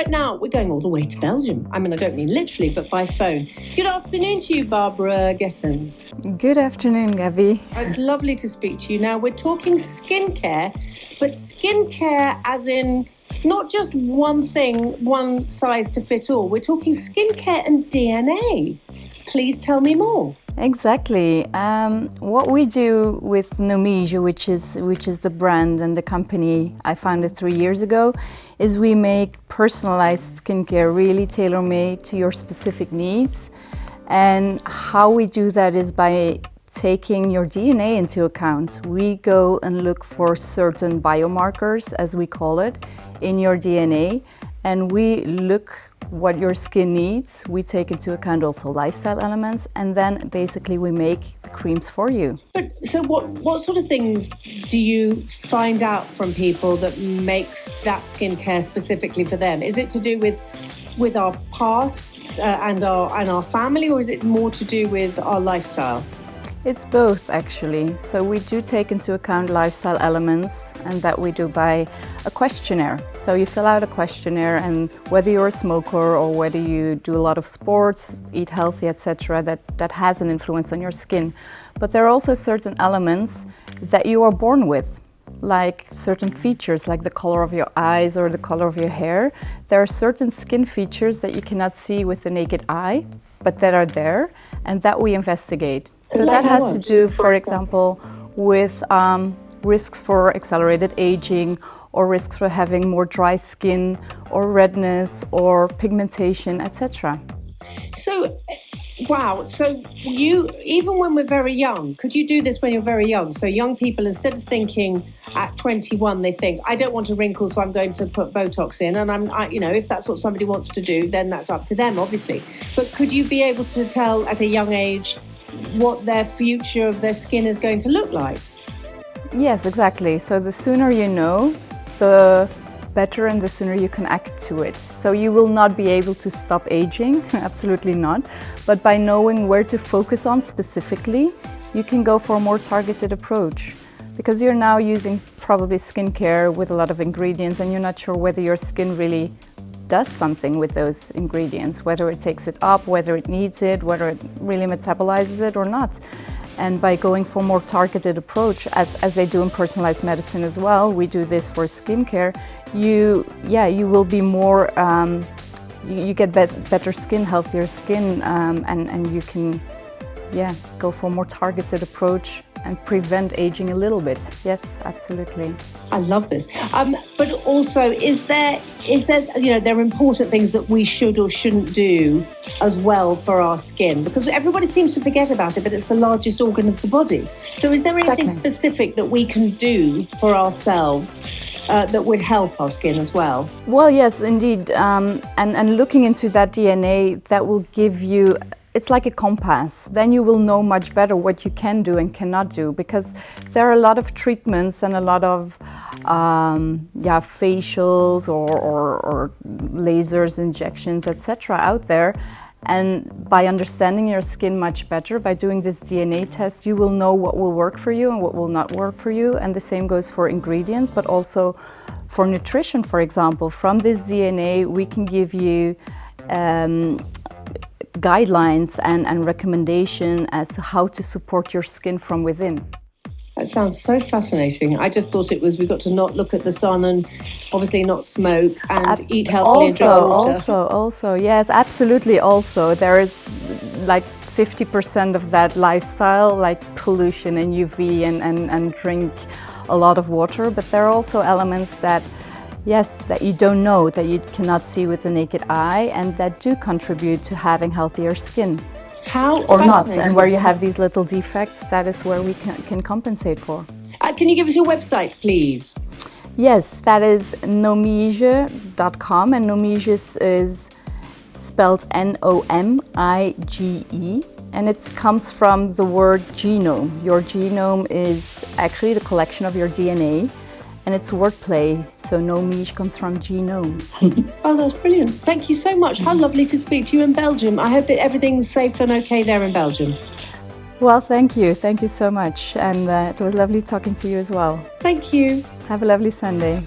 But now we're going all the way to Belgium. I mean, I don't mean literally, but by phone. Good afternoon to you, Barbara Gessens. Good afternoon, Gabby. It's lovely to speak to you. Now, we're talking skincare, but skincare as in not just one thing, one size to fit all. We're talking skincare and DNA. Please tell me more. Exactly. What we do with Nomige, which is the brand and the company I founded 3 years ago, is we make personalized skincare really tailor-made to your specific needs. And how we do that is by taking your DNA into account. We go and look for certain biomarkers, as we call it, in your DNA, and we look what your skin needs. We take into account also lifestyle elements, and then basically we make the creams for you. But so what sort of things do you find out from people that makes that skincare specifically for them? Is it to do with our past and our family, or is it more to do with our lifestyle? It's both, actually. So we do take into account lifestyle elements, and that we do by a questionnaire. So you fill out a questionnaire, and whether you're a smoker or whether you do a lot of sports, eat healthy, etc., that has an influence on your skin. But there are also certain elements that you are born with, like certain features, like the color of your eyes or the color of your hair. There are certain skin features that you cannot see with the naked eye, but that are there, and that we investigate. So that has to do, for example, with risks for accelerated aging, or risks for having more dry skin, or redness, or pigmentation, etc. So, wow. So you, even when we're very young, could you do this when you're very young? So young people, instead of thinking at 21, they think, I don't want a wrinkle, so I'm going to put Botox in. And if that's what somebody wants to do, then that's up to them, obviously. But could you be able to tell at a young age what their future of their skin is going to look like? Yes, exactly. So the sooner you know, the better, and the sooner you can act to it. So you will not be able to stop aging, absolutely not. But by knowing where to focus on specifically, you can go for a more targeted approach. Because you're now using probably skincare with a lot of ingredients, and you're not sure whether your skin really does something with those ingredients, whether it takes it up, whether it needs it, whether it really metabolizes it or not. And by going for a more targeted approach, as they do in personalized medicine as well, we do this for skincare, you will be more, you get better skin, healthier skin, and you can go for a more targeted approach and prevent aging a little bit. Yes, absolutely. I love this. But also, is there, there are important things that we should or shouldn't do as well for our skin? Because everybody seems to forget about it, but it's the largest organ of the body. So is there anything specific that we can do for ourselves that would help our skin as well? Well, yes, indeed. And looking into that DNA, that will give you, it's like a compass. Then you will know much better what you can do and cannot do, because there are a lot of treatments and a lot of facials or lasers, injections, etc. out there. And by understanding your skin much better, by doing this DNA test, you will know what will work for you and what will not work for you. And the same goes for ingredients, but also for nutrition, for example. From this DNA, we can give you guidelines and recommendation as to how to support your skin from within. That sounds so fascinating. I just thought we've got to not look at the sun and obviously not smoke and eat healthily and drink water. Also, yes, absolutely. Also, there is like 50% of that lifestyle, like pollution and UV and drink a lot of water. But there are also elements that, yes, that you don't know, that you cannot see with the naked eye, and that do contribute to having healthier skin. How or not, and where you have these little defects, that is where we can compensate for. Can you give us your website, please? Yes, that is nomige.com, and Nomige is spelled Nomige, and it comes from the word genome. Your genome is actually the collection of your DNA, and it's wordplay, so Nomige comes from genome. Oh, that's brilliant. Thank you so much. How lovely to speak to you in Belgium. I hope that everything's safe and okay there in Belgium. Well, thank you. Thank you so much. And it was lovely talking to you as well. Thank you. Have a lovely Sunday.